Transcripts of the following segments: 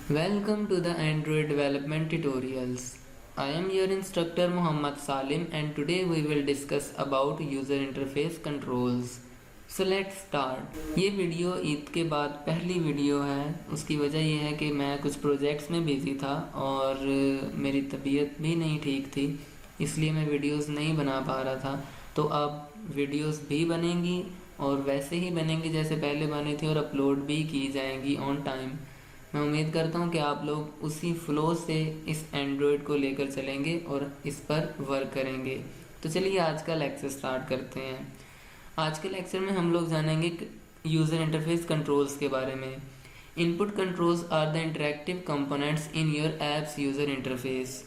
Welcome to the Android development tutorials. I am your instructor Muhammad Salim and today we will discuss about user interface controls. So let's start. ये video Eid के बाद पहली video है। उसकी वजह यह है कि मैं कुछ प्रोजेक्ट्स में बिज़ी था और मेरी तबीयत भी नहीं ठीक थी, इसलिए मैं वीडियोस नहीं बना पा रहा था। तो अब वीडियोस भी बनेंगी और वैसे ही बनेंगी जैसे पहले बनी थी और अपलोड भी की जाएंगी ऑन टाइम। मैं उम्मीद करता हूँ कि आप लोग उसी फ्लो से इस एंड्रॉयड को लेकर चलेंगे और इस पर वर्क करेंगे। तो चलिए आज का लेक्चर स्टार्ट करते हैं। आज के लेक्चर में हम लोग जानेंगे यूज़र इंटरफेस कंट्रोल्स के बारे में। Input controls are the interactive components in your app's user interface.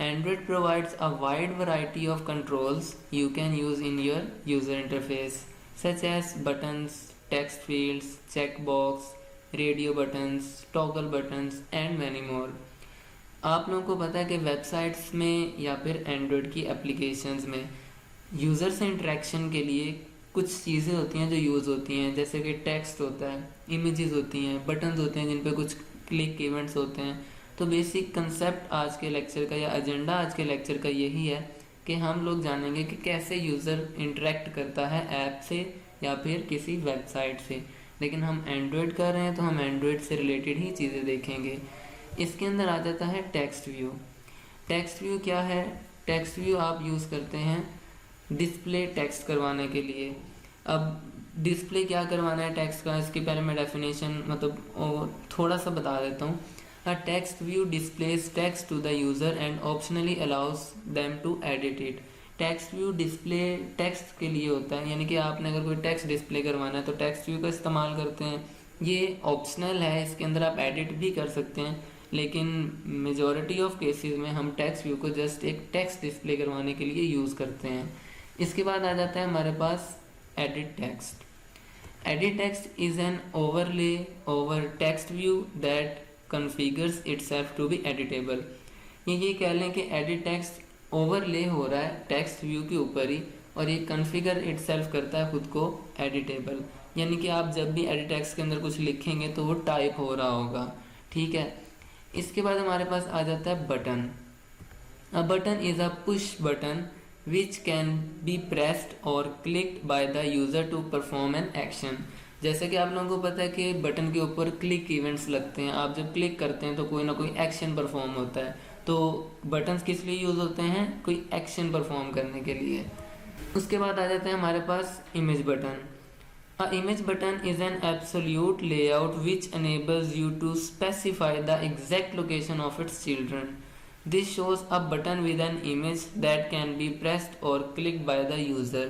Android provides a wide variety of controls you can use in your user interface, such as buttons, text fields, checkbox, radio buttons, toggle buttons and many more. आप लोगों को पता है कि websites में या फिर Android की एप्लीकेशंस में यूज़र से इंटरेक्शन के लिए कुछ चीज़ें होती हैं जो यूज़ होती हैं, जैसे कि टेक्स्ट होता है, इमेजेस होती हैं, बटन्स होते हैं जिन पे कुछ क्लिक इवेंट्स होते हैं। तो बेसिक कंसेप्ट आज के लेक्चर का या एजेंडा आज के लेक्चर का यही है कि हम लोग जानेंगे कि कैसे यूज़र इंटरेक्ट करता है ऐप से या फिर किसी वेबसाइट से। लेकिन हम एंड्रॉयड कर रहे हैं तो हम एंड्रॉयड से रिलेटेड ही चीज़ें देखेंगे। इसके अंदर आ जाता है टेक्स्ट व्यू। टेक्स्ट व्यू क्या है? टेक्स्ट व्यू आप यूज़ करते हैं डिस्प्ले टेक्स्ट करवाने के लिए। अब डिस्प्ले क्या करवाना है टेक्स्ट का, इसके पहले मैं डेफिनेशन थोड़ा सा बता देता हूँ। A text view displays text to the user and optionally allows them to edit it. Text view display text के लिए होता है, यानी कि आपने अगर कोई टेक्स्ट डिस्प्ले करवाना है तो टेक्स्ट व्यू का इस्तेमाल करते हैं। ये ऑप्शनल है, इसके अंदर आप एडिट भी कर सकते हैं, लेकिन मेजॉरिटी ऑफ केसेस में हम टेक्स्ट व्यू को जस्ट एक टेक्स्ट डिस्प्ले करवाने के लिए यूज़ करते हैं। इसके बाद आ जाता है हमारे पास edit text. Edit text is an overlay over text view that configures itself to be editable। ये कह लें कि एडिट टेक्स्ट ओवरले हो रहा है टेक्स्ट व्यू के ऊपर ही और ये कन्फिगर इटसेल्फ करता है खुद को एडिटेबल, यानी कि आप जब भी एडिट टेक्स्ट के अंदर कुछ लिखेंगे तो वो टाइप हो रहा होगा। ठीक है। इसके बाद हमारे पास आ जाता है button. A button is a push button which can be pressed or clicked by the user to perform an action. जैसे कि आप लोगों को पता है कि बटन के ऊपर क्लिक इवेंट्स लगते हैं, आप जब क्लिक करते हैं तो कोई ना कोई एक्शन परफॉर्म होता है। तो बटन्स किस लिए यूज़ होते हैं? कोई एक्शन परफॉर्म करने के लिए। उसके बाद आ जाते हैं हमारे पास image button. A image button is an absolute layout which enables you to specify the exact location of its children. This shows a button with an image that can be pressed or clicked by the user.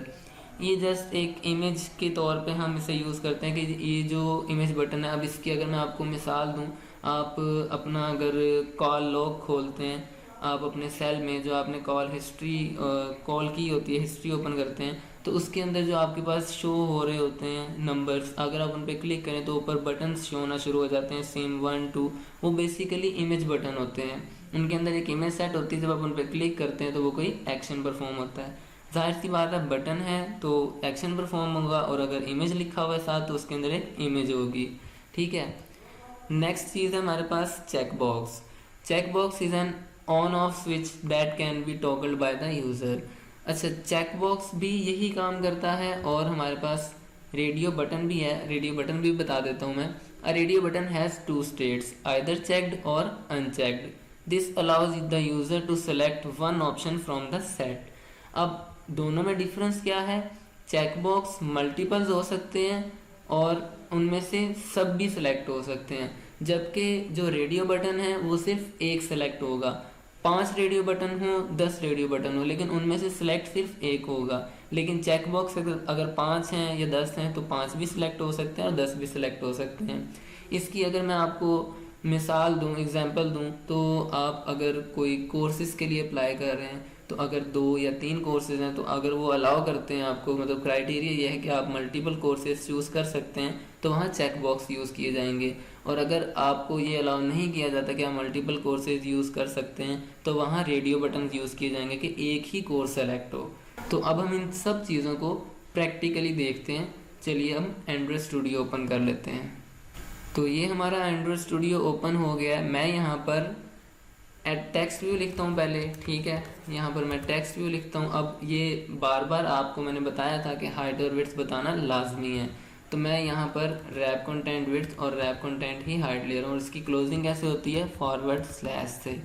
ये just एक image के तौर पे हम इसे use करते हैं कि ये जो इमेज बटन है, अब इसकी अगर मैं आपको मिसाल दूं, आप अपना अगर कॉल लॉग खोलते हैं, आप अपने सेल में जो आपने कॉल हिस्ट्री कॉल की होती है हिस्ट्री ओपन करते हैं, तो उसके अंदर जो आपके पास शो हो रहे होते हैं नंबर्स, अगर आप उन पर क्लिक करें तो ऊपर बटन्स शो होना शुरू हो जाते हैं, सेम 1 2। वो बेसिकली इमेज बटन होते हैं। उनके अंदर एक इमेज सेट होती है, जब आप उन पर क्लिक करते हैं तो वो कोई एक्शन परफॉर्म होता है। जाहिर सी बात है बटन है तो एक्शन परफॉर्म होगा, और अगर इमेज लिखा हुआ है साथ तो उसके अंदर एक इमेज होगी। ठीक है। नेक्स्ट चीज़ है हमारे पास check box. Check box is an on off switch that can be toggled by the user. अच्छा, चेक बॉक्स भी यही काम करता है और हमारे पास रेडियो बटन भी है। रेडियो बटन भी बता देता हूँ मैं। A radio button has 2 states, either checked or unchecked. This allows the user to select one option from the set. अब दोनों में डिफरेंस क्या है? चेकबॉक्स मल्टीपल्स हो सकते हैं और उनमें से सब भी सिलेक्ट हो सकते हैं, जबकि जो रेडियो बटन है वो सिर्फ एक सिलेक्ट होगा। 5 रेडियो बटन हो, 10 रेडियो बटन हो, लेकिन उनमें से सिलेक्ट सिर्फ एक होगा। लेकिन चेकबॉक्स अगर 5 हैं या 10 हैं तो 5 भी सिलेक्ट हो सकते हैं और 10 भी सिलेक्ट हो सकते हैं। इसकी अगर मैं आपको मिसाल दूं, एग्जांपल दूं, तो आप अगर कोई कोर्सेज के लिए अप्लाई कर रहे हैं तो अगर 2 या 3 कोर्सेज हैं तो अगर वो अलाउ करते हैं आपको, मतलब क्राइटेरिया ये है कि आप मल्टीपल कोर्सेज चूज़ कर सकते हैं, तो वहाँ चेक बॉक्स यूज़ किए जाएंगे। और अगर आपको ये अलाउ नहीं किया जाता कि आप मल्टीपल कोर्सेज यूज़ कर सकते हैं तो वहाँ रेडियो बटन यूज़ किए जाएंगे कि एक ही कोर्स सेलेक्ट हो। तो अब हम इन सब चीज़ों को प्रैक्टिकली देखते हैं। चलिए हम एंड्रॉयड स्टूडियो ओपन कर लेते हैं। तो ये हमारा एंड्रॉयड स्टूडियो ओपन हो गया है। मैं यहाँ पर टेक्स्ट व्यू लिखता हूँ पहले, ठीक है। यहाँ पर मैं टेक्स्ट व्यू लिखता हूँ। अब ये बार बार आपको मैंने बताया था कि हाइट और विड्थ बताना लाजमी है, तो मैं यहाँ पर रैप कंटेंट विड्थ और रैप कंटेंट ही हाइट ले रहा हूँ। और इसकी क्लोजिंग कैसे होती है, फॉरवर्ड स्लैश से,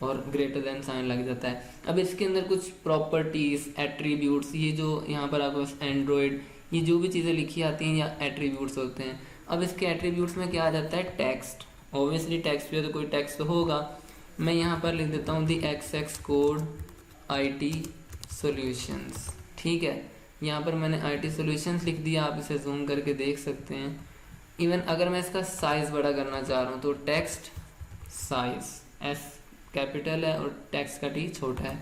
और ग्रेटर देन साइन लग जाता है। अब इसके अंदर कुछ प्रॉपर्टीज़, एट्रीब्यूट्स, ये जो यहाँ पर आपको एंड्रॉयड, ये जो भी चीज़ें लिखी आती हैं या एट्रीब्यूट्स होते हैं। अब इसके एट्रीब्यूट्स में क्या आ जाता है, टेक्स्ट। ऑब्वियसली टेक्स्ट पे तो कोई टेक्स्ट तो होगा। मैं यहाँ पर लिख देता हूँ दी XX कोड IT सॉल्यूशंस, ठीक है। यहाँ पर मैंने IT सॉल्यूशंस लिख दिया, आप इसे जूम करके देख सकते हैं। इवन अगर मैं इसका साइज़ बड़ा करना चाह रहा हूँ तो टेक्स्ट साइज, S कैपिटल है और टेक्स्ट का T छोटा है।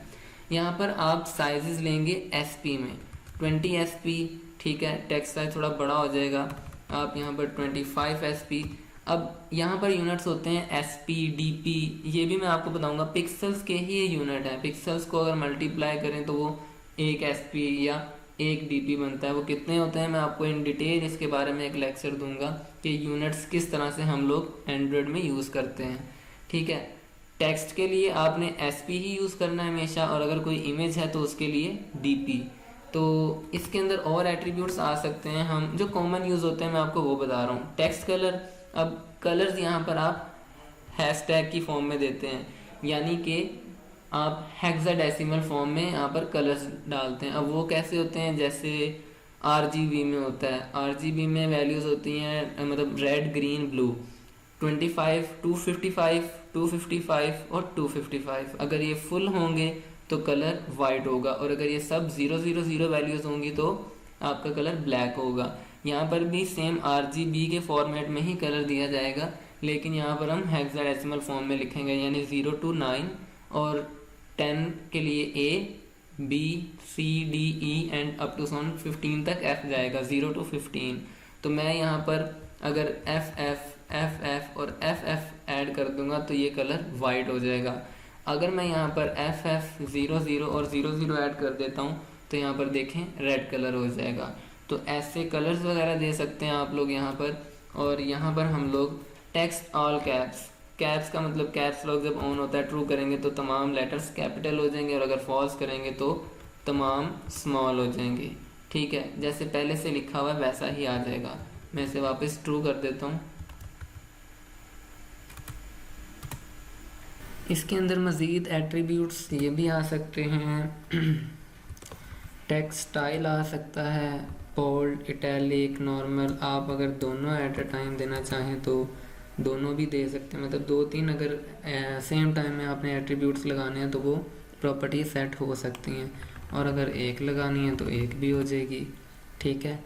यहाँ पर आप साइजेस लेंगे SP में, 20 SP, ठीक है। टेक्स्ट साइज थोड़ा बड़ा हो जाएगा, आप यहाँ पर 25 SP। अब यहाँ पर यूनिट्स होते हैं SP, DP, ये भी मैं आपको बताऊंगा। पिक्सल्स के ही ये यूनिट है। पिक्सल्स को अगर मल्टीप्लाई करें तो वो 1 SP या 1 DP बनता है। वो कितने होते हैं मैं आपको इन डिटेल इसके बारे में एक लेक्चर दूंगा कि यूनिट्स किस तरह से हम लोग एंड्रॉयड में यूज़ करते हैं, ठीक है। टेक्स्ट के लिए आपने SP ही यूज़ करना है हमेशा, और अगर कोई इमेज है तो उसके लिए DP। तो इसके अंदर और एट्रीब्यूट्स आ सकते हैं, हम जो कॉमन यूज़ होते हैं मैं आपको वो बता रहा हूँ। टेक्स्ट कलर, अब कलर्स यहाँ पर आप हैशटैग की फॉर्म में देते हैं, यानी कि आप हेक्साडेसिमल फॉर्म में यहाँ पर कलर्स डालते हैं। अब वो कैसे होते हैं, जैसे RGB में होता है। RGB में वैल्यूज़ होती हैं मतलब रेड, ग्रीन, ब्लू, 25, 255, 255 और 255। अगर ये फुल होंगे तो कलर वाइट होगा, और अगर ये सब 000 वैल्यूज़ होंगी तो आपका कलर ब्लैक होगा। यहाँ पर भी सेम RGB के फॉर्मेट में ही कलर दिया जाएगा, लेकिन यहाँ पर हम हेक्साडेसिमल फॉर्म में लिखेंगे, यानी 0 to 9, और 10 के लिए A, B, C, D, E and up to 15 तक F जाएगा, 0 to 15। तो मैं यहाँ पर अगर FF और FF ऐड कर दूंगा तो ये कलर वाइट हो जाएगा। अगर मैं यहाँ पर FF 00 और 00 ऐड कर देता हूँ तो यहाँ पर देखें रेड कलर हो जाएगा। तो ऐसे कलर्स वगैरह दे सकते हैं आप लोग यहाँ पर। और यहाँ पर हम लोग टेक्स्ट ऑल कैप्स, कैप्स का मतलब कैप्स लॉक जब ऑन होता है, ट्रू करेंगे तो तमाम लेटर्स कैपिटल हो जाएंगे, और अगर फॉल्स करेंगे तो तमाम स्मॉल हो जाएंगे, ठीक है। जैसे पहले से लिखा हुआ है वैसा ही आ जाएगा। मैं इसे वापस ट्रू कर देता हूँ। इसके अंदर मज़ीद एट्रीब्यूट्स ये भी आ सकते हैं टेक्स्ट स्टाइल आ सकता है, बोल्ड, इटैलिक, नॉर्मल। आप अगर दोनों एट अ टाइम देना चाहें तो दोनों भी दे सकते हैं, मतलब 2-3 अगर सेम टाइम में आपने एट्रीब्यूट्स लगाने हैं तो वो प्रॉपर्टी सेट हो सकती हैं, और अगर एक लगानी है तो एक भी हो जाएगी, ठीक है।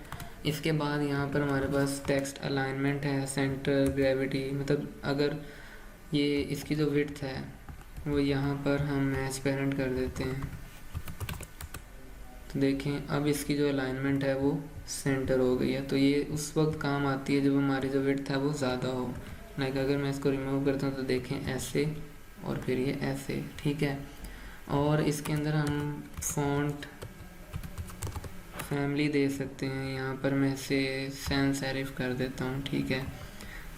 इसके बाद यहाँ पर हमारे पास टेक्स्ट अलाइनमेंट है, सेंटर, ग्रेविटी, मतलब अगर ये इसकी जो विड्थ है वो यहाँ पर हम मैच पेरेंट कर देते हैं तो देखें अब इसकी जो अलाइनमेंट है वो सेंटर हो गई है। तो ये उस वक्त काम आती है जब हमारी जो विड्थ है वो ज़्यादा हो। लाइक अगर मैं इसको रिमूव करता हूँ तो देखें ऐसे, और फिर ये ऐसे, ठीक है। और इसके अंदर हम फ़ॉन्ट फैमिली दे सकते हैं। यहाँ पर मैं इसे सैंस सेरिफ कर देता हूँ, ठीक है।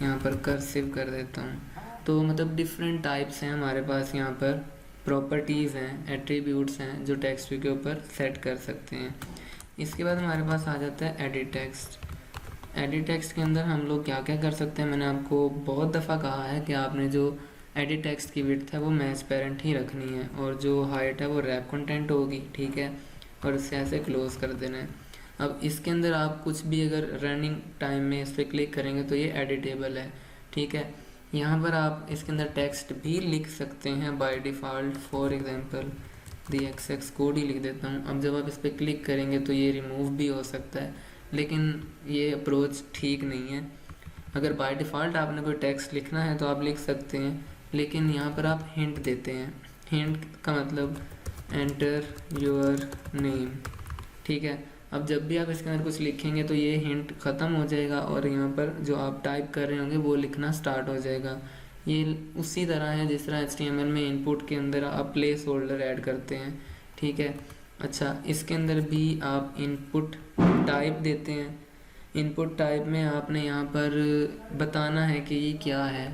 यहाँ पर कर्सिव कर देता हूँ। तो मतलब डिफरेंट टाइप्स हैं हमारे पास, यहाँ पर प्रॉपर्टीज़ हैं, एट्रीब्यूट्स हैं जो टेक्स्ट के ऊपर सेट कर सकते हैं। इसके बाद हमारे पास आ जाता है एडिट टेक्स्ट। एडिट टेक्स्ट के अंदर हम लोग क्या क्या कर सकते हैं, मैंने आपको बहुत दफ़ा कहा है कि आपने जो एडिट टेक्स्ट की विड्थ है वो मैच पेरेंट ही रखनी है, और जो हाइट है वो रैप कंटेंट होगी, ठीक है, और इसे ऐसे क्लोज कर देना है। अब इसके अंदर आप कुछ भी अगर रनिंग टाइम में इस पर क्लिक करेंगे तो ये एडिटेबल है, ठीक है। यहाँ पर आप इसके अंदर टेक्स्ट भी लिख सकते हैं by default. For example the XX code ही लिख देता हूँ। अब जब आप इस पर क्लिक करेंगे तो ये रिमूव भी हो सकता है, लेकिन ये अप्रोच ठीक नहीं है। अगर बाय डिफ़ॉल्ट आपने कोई टेक्स्ट लिखना है तो आप लिख सकते हैं, लेकिन यहाँ पर आप हिंट देते हैं। हिंट का मतलब एंटर योर नेम, ठीक है। अब जब भी आप इसके अंदर कुछ लिखेंगे तो ये हिंट ख़त्म हो जाएगा, और यहाँ पर जो आप टाइप कर रहे होंगे वो लिखना स्टार्ट हो जाएगा। ये उसी तरह है जिस तरह HTML में इनपुट के अंदर आप प्लेस होल्डर ऐड करते हैं, ठीक है। अच्छा, इसके अंदर भी आप इनपुट टाइप देते हैं। इनपुट टाइप में आपने यहाँ पर बताना है कि ये क्या है,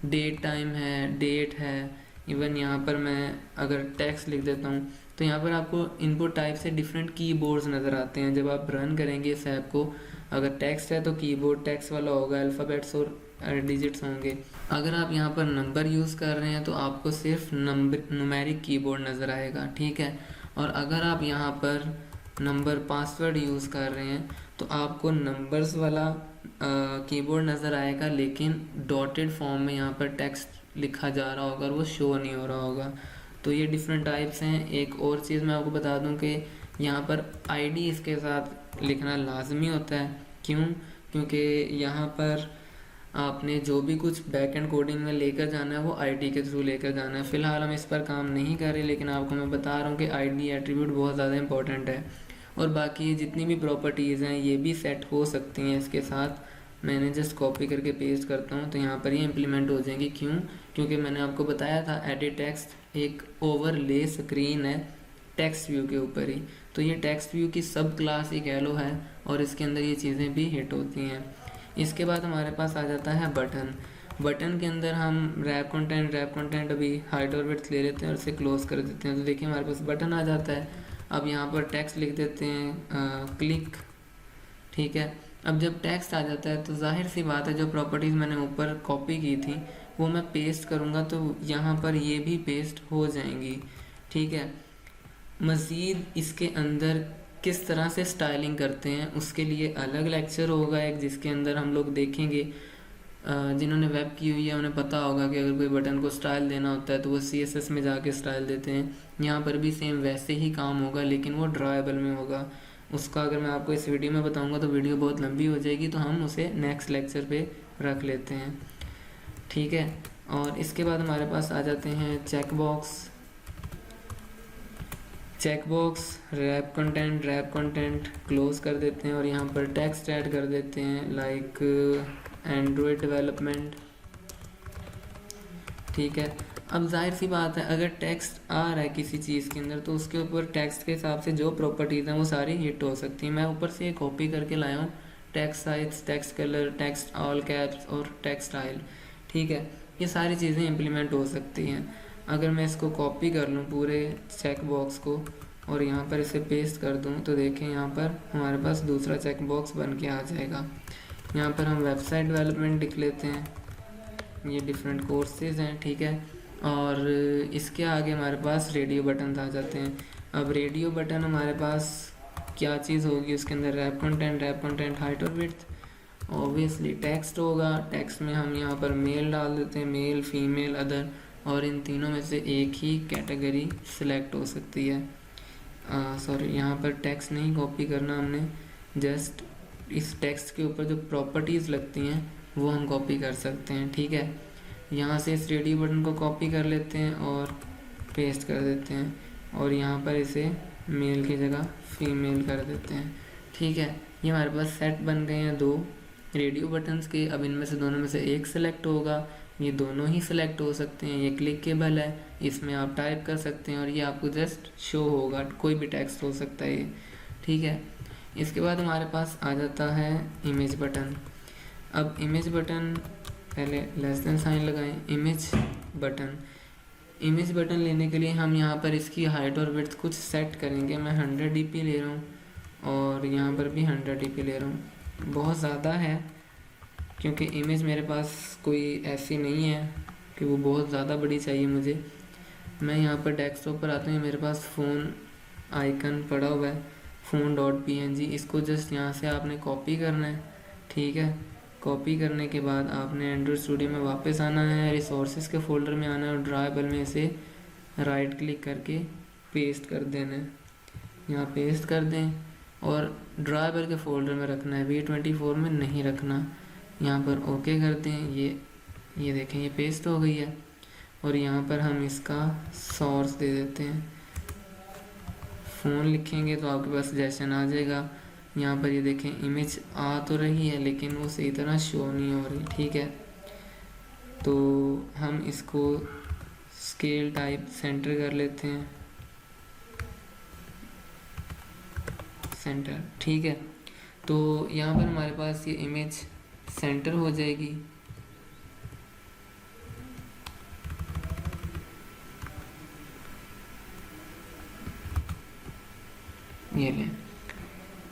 डेट टाइम है, डेट है। इवन यहाँ पर मैं अगर टेक्स्ट लिख देता हूँ तो यहाँ पर आपको इनपुट टाइप से डिफरेंट कीबोर्ड्स नज़र आते हैं जब आप रन करेंगे इस ऐप को। अगर टेक्स्ट है तो कीबोर्ड टेक्स्ट वाला होगा, अल्फ़ाबेट्स और डिजिट्स होंगे। अगर आप यहाँ पर नंबर यूज़ कर रहे हैं तो आपको सिर्फ न्यूमेरिक कीबोर्ड नज़र आएगा, ठीक है। और अगर आप यहाँ पर नंबर पासवर्ड यूज़ कर रहे हैं तो आपको नंबर्स वाला कीबोर्ड नज़र आएगा, लेकिन डॉटेड फॉर्म में यहाँ पर टेक्स्ट लिखा जा रहा होगा और वो शो नहीं हो रहा होगा। तो ये डिफरेंट टाइप्स हैं। एक और चीज़ मैं आपको बता दूं कि यहाँ पर आईडी इसके साथ लिखना लाजमी होता है। क्यों? क्योंकि यहाँ पर आपने जो भी कुछ बैक एंड कोडिंग में लेकर जाना है वो आईडी के थ्रू लेकर जाना है। फ़िलहाल हम इस पर काम नहीं कर रहे, लेकिन आपको मैं बता रहा हूँ कि आईडी एट्रीब्यूट बहुत ज़्यादा इंपॉर्टेंट है। और बाकी जितनी भी प्रॉपर्टीज़ हैं ये भी सेट हो सकती हैं इसके साथ। मैंने जस्ट कॉपी करके पेस्ट करता हूँ तो यहाँ पर ये इम्प्लीमेंट हो जाएंगी। क्यों? क्योंकि मैंने आपको बताया था एडिट टेक्स्ट एक ओवरले स्क्रीन है टेक्स्ट व्यू के ऊपर ही, तो ये टेक्स्ट व्यू की सब क्लास ही कह लो है और इसके अंदर ये चीज़ें भी हिट होती हैं। इसके बाद हमारे पास आ जाता है बटन। बटन के अंदर हम रैप कंटेंट अभी हाइट और विड्थ ले लेते हैं और इसे क्लोज कर देते हैं। तो देखिए हमारे पास बटन आ जाता है। अब यहाँ पर टेक्स्ट लिख देते हैं क्लिक, ठीक है। अब जब टेक्स्ट आ जाता है तो जाहिर सी बात है जो प्रॉपर्टीज़ मैंने ऊपर कॉपी की थी वो मैं पेस्ट करूँगा तो यहाँ पर ये भी पेस्ट हो जाएंगी, ठीक है। मज़ीद इसके अंदर किस तरह से स्टाइलिंग करते हैं उसके लिए अलग लेक्चर होगा एक, जिसके अंदर हम लोग देखेंगे। जिन्होंने वेब की हुई है उन्हें पता होगा कि अगर कोई बटन को स्टाइल देना होता है तो वो CSS में जाके स्टाइल देते हैं। यहाँ पर भी सेम वैसे ही काम होगा, लेकिन वो ड्राइबल में होगा। उसका अगर मैं आपको इस वीडियो में बताऊंगा तो वीडियो बहुत लंबी हो जाएगी, तो हम उसे नेक्स्ट लेक्चर पे रख लेते हैं, ठीक है। और इसके बाद हमारे पास आ जाते हैं चेकबॉक्स रैप कंटेंट क्लोज कर देते हैं और यहाँ पर टेक्स्ट ऐड कर देते हैं लाइक एंड्रॉयड डेवलपमेंट, ठीक है। अब जाहिर सी बात है अगर टेक्स्ट आ रहा है किसी चीज़ के अंदर तो उसके ऊपर टेक्स्ट के हिसाब से जो प्रॉपर्टीज़ हैं वो सारी हिट हो सकती हैं। मैं ऊपर से ये कॉपी करके लाया हूँ, text size, text colour, text all caps और टेक्स्ट स्टाइल, ठीक है। ये सारी चीज़ें इम्प्लीमेंट हो सकती हैं। अगर मैं इसको कॉपी कर लूँ पूरे चेक बॉक्स को और यहाँ पर इसे पेस्ट कर दूँ तो देखें यहाँ पर हमारे पास दूसरा चेक बॉक्स बन के आ जाएगा। यहाँ पर हम वेबसाइट डेवलपमेंट लिख लेते हैं, ये डिफरेंट कोर्सेज हैं, ठीक है। और इसके आगे हमारे पास रेडियो बटन आ जाते हैं। अब रेडियो बटन हमारे पास क्या चीज़ होगी, उसके अंदर रैप कंटेंट हाइट और विड्थ, ऑब्वियसली टेक्स्ट होगा। टेक्स्ट में हम यहाँ पर मेल डाल देते हैं, मेल, फीमेल, अदर, और इन तीनों में से एक ही कैटेगरी सिलेक्ट हो सकती है। सॉरी, यहाँ पर टेक्स्ट नहीं कॉपी करना हमने, जस्ट इस टेक्स्ट के ऊपर जो प्रॉपर्टीज़ लगती हैं वो हम कॉपी कर सकते हैं, ठीक है। यहाँ से इस रेडियो बटन को कॉपी कर लेते हैं और पेस्ट कर देते हैं और यहाँ पर इसे मेल की जगह फीमेल कर देते हैं, ठीक है। ये हमारे पास सेट बन गए हैं दो रेडियो बटन्स के। अब इनमें से दोनों में से एक सिलेक्ट होगा, ये दोनों ही सिलेक्ट हो सकते हैं। ये क्लिकेबल है, इसमें आप टाइप कर सकते हैं और ये आपको जस्ट शो होगा, कोई भी टेक्स्ट हो सकता है ये, ठीक है। इसके बाद हमारे पास आ जाता है इमेज बटन। अब इमेज बटन, पहले लेस देन साइन लगाएं, इमेज बटन लेने के लिए हम यहाँ पर इसकी हाइट और विड्थ कुछ सेट करेंगे। मैं 100 dp ले रहा हूँ और यहाँ पर भी 100 dp ले रहा हूँ। बहुत ज़्यादा है क्योंकि इमेज मेरे पास कोई ऐसी नहीं है कि वो बहुत ज़्यादा बड़ी चाहिए मुझे। मैं यहाँ पर डेस्कटॉप पर आता हूँ, मेरे पास फ़ोन आइकन पड़ा हुआ है, phone.png। इसको जस्ट यहाँ से आपने कॉपी करना है, ठीक है। कॉपी करने के बाद आपने एंड्रॉयड स्टूडियो में वापस आना है, रिसोर्सेज के फोल्डर में आना है और ड्राइबल में इसे राइट क्लिक करके पेस्ट कर देना है। यहाँ पेस्ट कर दें और ड्राइबल के फोल्डर में रखना है, V24 में नहीं रखना। यहाँ पर ओके कर दें। ये देखें ये पेस्ट हो गई है और यहाँ पर हम इसका सोर्स दे देते हैं। फ़ोन लिखेंगे तो आपके पास सजेशन आ जाएगा। यहाँ पर ये देखें इमेज आ तो रही है लेकिन वो सही तरह शो नहीं हो रही, ठीक है। तो हम इसको स्केल टाइप सेंटर कर लेते हैं, सेंटर, ठीक है। तो यहाँ पर हमारे पास ये इमेज सेंटर हो जाएगी। ये लें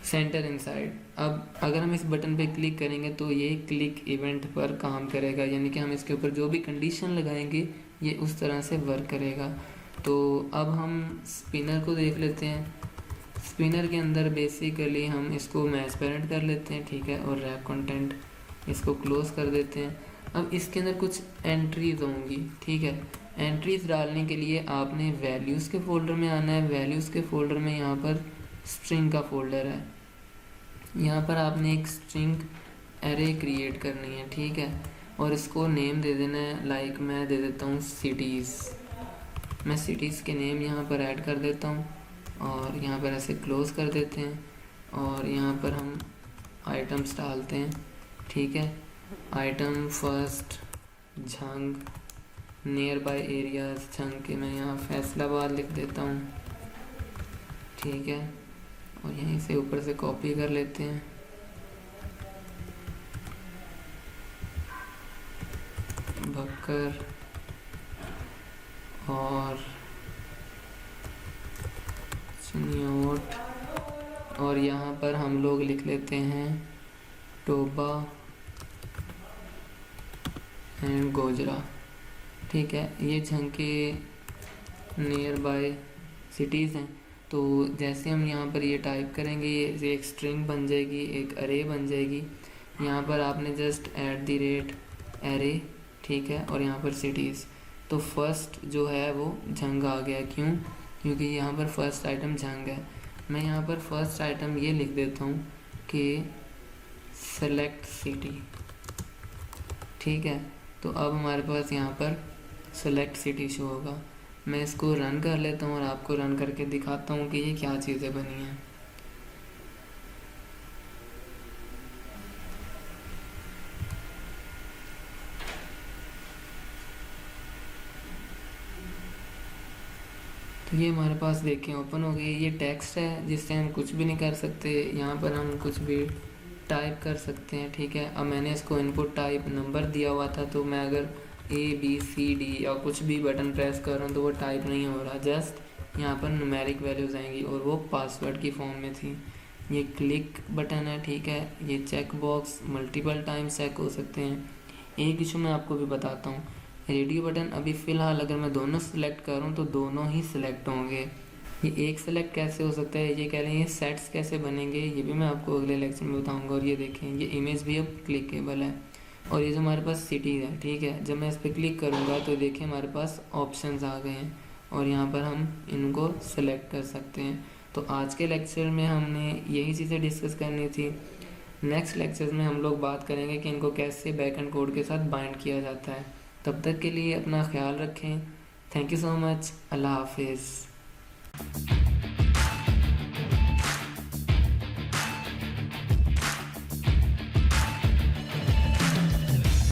सेंटर इनसाइड। अब अगर हम इस बटन पे क्लिक करेंगे तो ये क्लिक इवेंट पर काम करेगा, यानी कि हम इसके ऊपर जो भी कंडीशन लगाएंगे ये उस तरह से वर्क करेगा। तो अब हम स्पिनर को देख लेते हैं। स्पिनर के अंदर बेसिकली हम इसको मैच पेरेंट कर लेते हैं, ठीक है, और रैप कंटेंट इसको क्लोज कर देते हैं। अब इसके अंदर कुछ एंट्रीज होंगी, ठीक है। एंट्रीज डालने के लिए आपने वैल्यूज़ के फोल्डर में आना है। वैल्यूज़ के फोल्डर में यहाँ पर स्ट्रिंग का फोल्डर है। यहाँ पर आपने एक स्ट्रिंग एरे क्रिएट करनी है, ठीक है, और इसको नेम दे देना है। लाइक मैं दे देता हूँ सिटीज़। मैं सिटीज़ के नेम यहाँ पर ऐड कर देता हूँ और यहाँ पर ऐसे क्लोज कर देते हैं। और यहाँ पर हम आइटम्स डालते हैं, ठीक है। Item first Jhang, near by areas Jhang के मैं यहाँ फैसलाबाद लिख देता हूँ, ठीक है, और यहीं से ऊपर से कॉपी कर लेते हैं। बकर और चिन्योट, और यहाँ पर हम लोग लिख लेते हैं टोबा एंड गोजरा, ठीक है। ये झंग के नियर बाय सिटीज़ हैं। तो जैसे हम यहाँ पर ये टाइप करेंगे ये एक स्ट्रिंग बन जाएगी, एक अरे बन जाएगी। यहाँ पर आपने जस्ट @ एरे, ठीक है, और यहाँ पर सिटीज़। तो फर्स्ट जो है वो झंग आ गया, क्यों? क्योंकि यहाँ पर फर्स्ट आइटम झंग है। मैं यहाँ पर फर्स्ट आइटम ये लिख देता हूँ कि सेलेक्ट सिटी, ठीक है। तो अब हमारे पास यहाँ पर सेलेक्ट सिटी शो होगा। मैं इसको रन कर लेता हूँ और आपको रन करके दिखाता हूँ कि ये क्या चीज़ें बनी हैं। तो ये हमारे पास देखें ओपन हो गई। ये टेक्स्ट है जिससे हम कुछ भी नहीं कर सकते। यहाँ पर हम कुछ भी टाइप कर सकते हैं, ठीक है। अब मैंने इसको इनपुट टाइप नंबर दिया हुआ था, तो मैं अगर ABCD या कुछ भी बटन प्रेस कर रहा हूँ तो वो टाइप नहीं हो रहा, जस्ट यहाँ पर न्यूमेरिक वैल्यूज़ आएंगी और वो पासवर्ड की फॉर्म में थी। ये क्लिक बटन है, ठीक है। ये check box multiple times check हो सकते हैं। एक इशू मैं आपको भी बताता हूँ। रेडियो बटन अभी फ़िलहाल अगर मैं दोनों सेलेक्ट करूँ तो दोनों ही सिलेक्ट होंगे। ये एक सेलेक्ट कैसे हो सकता है, ये कह रहे हैं ये सेट्स कैसे बनेंगे, ये भी मैं आपको अगले लेक्चर में बताऊँगा। और ये देखें ये इमेज भी अब क्लिकेबल है। और ये जो हमारे पास सिटी है, ठीक है, जब मैं इस पर क्लिक करूँगा तो देखिए हमारे पास ऑप्शंस आ गए हैं और यहाँ पर हम इनको सेलेक्ट कर सकते हैं। तो आज के लेक्चर में हमने यही चीज़ें डिस्कस करनी थी। नेक्स्ट लेक्चर में हम लोग बात करेंगे कि इनको कैसे बैक एंड कोड के साथ बाइंड किया जाता है। तब तक के लिए अपना ख्याल रखें। Thank you so much. Allah हाफिज़।